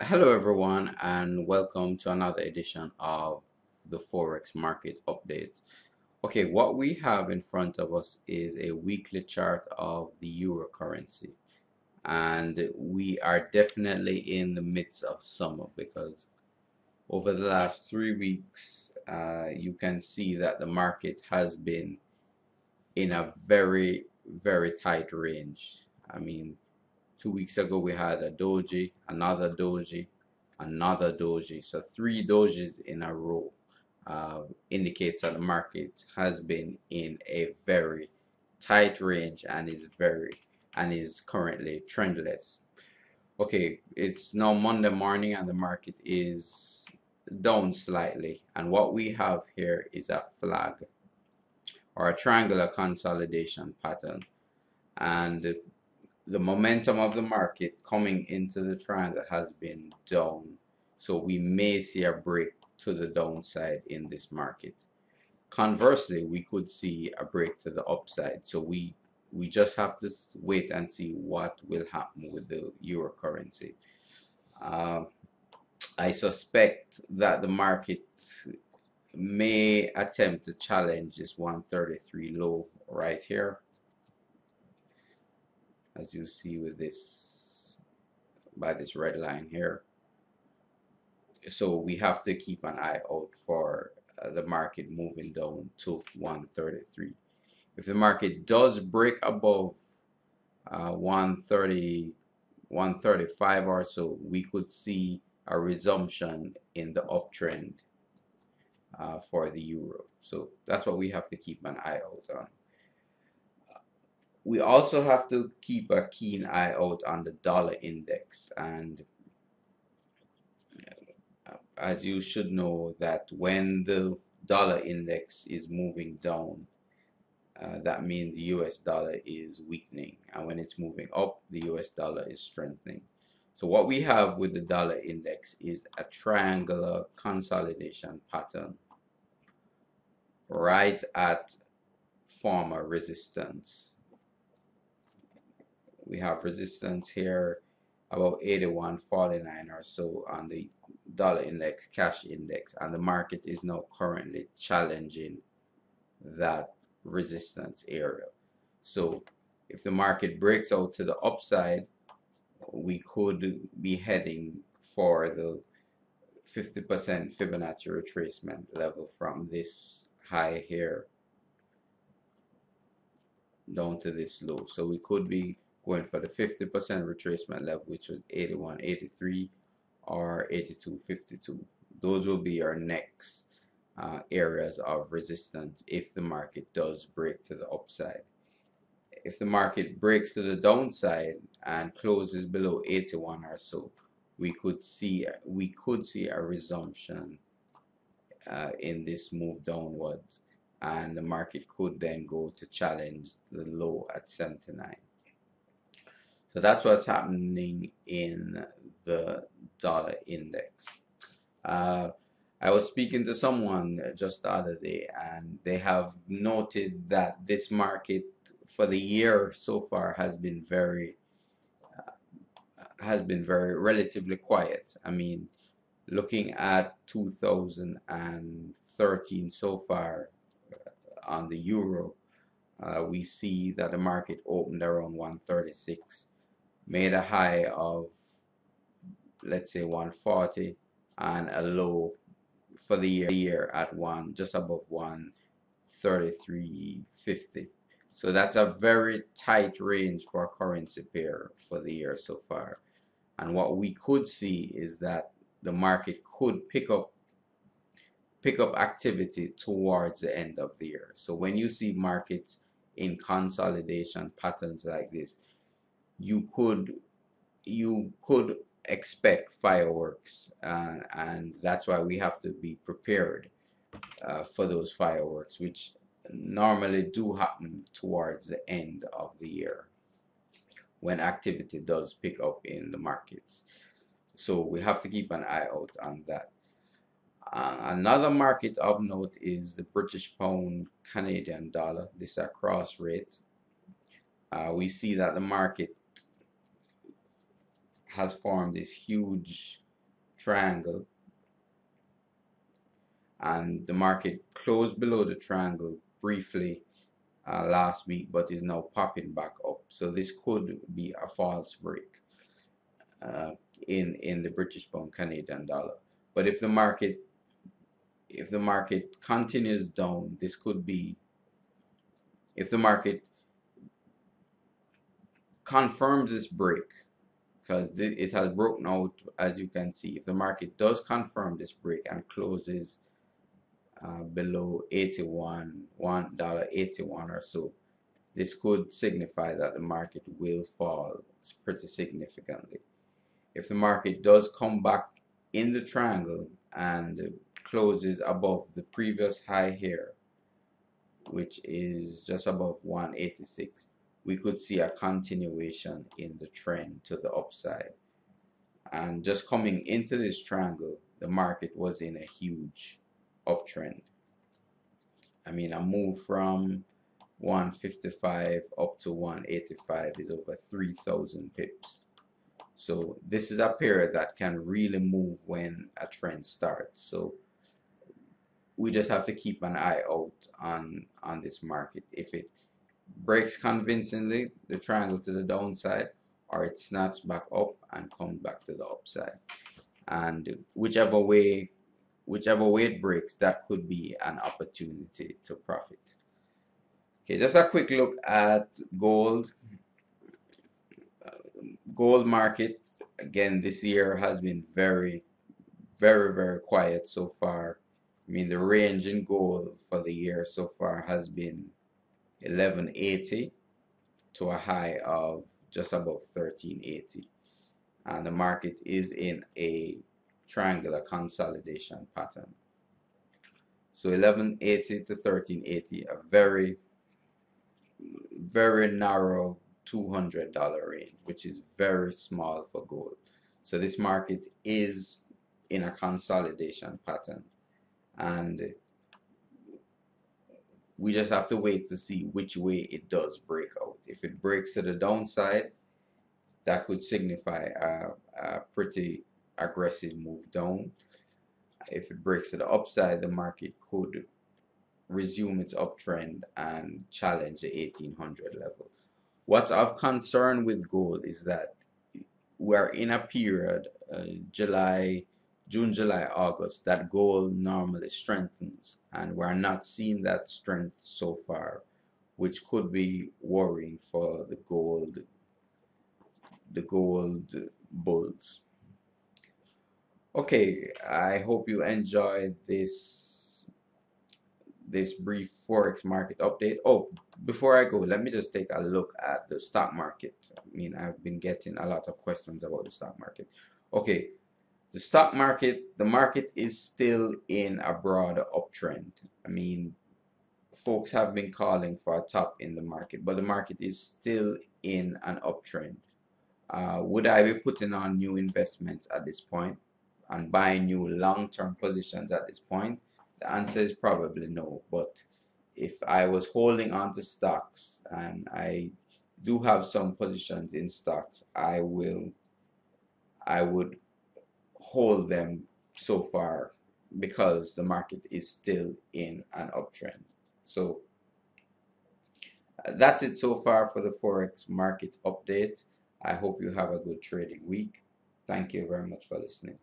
Hello, everyone, and welcome to another edition of the Forex market update. Okay, what we have in front of us is a weekly chart of the euro currency, and we are definitely in the midst of summer because over the last 3 weeks, you can see that the market has been in a very tight range. I mean, 2 weeks ago we had a doji, another doji. So three dojis in a row indicates that the market has been in a very tight range and is currently trendless. Okay, it's now Monday morning and the market is down slightly. And what we have here is a flag or a triangular consolidation pattern. And the momentum of the market coming into the triangle has been down, so we may see a break to the downside in this market. Conversely, we could see a break to the upside, so we just have to wait and see what will happen with the euro currency. uh, I suspect that the market may attempt to challenge this 133 low right here, as you see with this by this red line here. So we have to keep an eye out for the market moving down to 133. If the market does break above 130, 135 or so, we could see a resumption in the uptrend for the euro. So that's what we have to keep an eye out on. We also have to keep a keen eye out on the dollar index, and as you should know that when the dollar index is moving down, that means the US dollar is weakening, and when it's moving up, the US dollar is strengthening. So what we have with the dollar index is a triangular consolidation pattern right at former resistance. We have resistance here about 81.49 or so on the dollar index, cash index, and the market is now currently challenging that resistance area. So if the market breaks out to the upside, we could be heading for the 50% Fibonacci retracement level from this high here down to this low. So we could be going for the 50% retracement level, which was 81.83 or 82.52. Those will be our next areas of resistance if the market does break to the upside. If the market breaks to the downside and closes below 81 or so, we could see a resumption in this move downwards, and the market could then go to challenge the low at 79. So that's what's happening in the dollar index. I was speaking to someone just the other day, and they have noted that this market for the year so far has been very relatively quiet. I mean, looking at 2013 so far on the euro, we see that the market opened around 136, made a high of, let's say, 140, and a low for the year at just above 133.50. So that's a very tight range for a currency pair for the year so far. And what we could see is that the market could pick up activity towards the end of the year. So when you see markets in consolidation patterns like this, you could expect fireworks, and that's why we have to be prepared for those fireworks, which normally do happen towards the end of the year when activity does pick up in the markets. So we have to keep an eye out on that. Another market of note is the British pound Canadian dollar. This is a cross rate. We see that the market has formed this huge triangle, and the market closed below the triangle briefly last week, but is now popping back up. So this could be a false break uh, in the British pound Canadian dollar. But if the market continues down, this could be, if the market confirms this break, because it has broken out, as you can see. If the market does confirm this break and closes below 81, $1.81 or so, this could signify that the market will fall pretty significantly. If the market does come back in the triangle and closes above the previous high here, which is just above 186, we could see a continuation in the trend to the upside. And just coming into this triangle, the market was in a huge uptrend. I mean, a move from 155 up to 185 is over 3,000 pips. So this is a period that can really move when a trend starts. So we just have to keep an eye out on this market. If it breaks convincingly the triangle to the downside, or it snaps back up and comes back to the upside, and whichever way it breaks, that could be an opportunity to profit. Okay, just a quick look at gold. Gold market again this year has been very, very quiet so far. I mean, the range in gold for the year so far has been 1180 to a high of just above 1380, and the market is in a triangular consolidation pattern. So 1180 to 1380, a very narrow $200 range, which is very small for gold. So this market is in a consolidation pattern, and we just have to wait to see which way it does break out. If it breaks to the downside, that could signify a pretty aggressive move down. If it breaks to the upside, the market could resume its uptrend and challenge the 1800 level. What's of concern with gold is that we're in a period, June, July, August, that gold normally strengthens, and we're not seeing that strength so far, which could be worrying for the gold bulls. Okay, I hope you enjoyed this brief Forex market update. Oh, before I go, let me just take a look at the stock market. I mean, I've been getting a lot of questions about the stock market. Okay, the market is still in a broad uptrend. I mean, folks have been calling for a top in the market, but the market is still in an uptrend. Would I be putting on new investments at this point and buying new long-term positions at this point? The answer is probably no. But if I was holding on to stocks, and I do have some positions in stocks, I would hold them so far because the market is still in an uptrend. So that's it so far for the Forex market update. I hope you have a good trading week. Thank you very much for listening.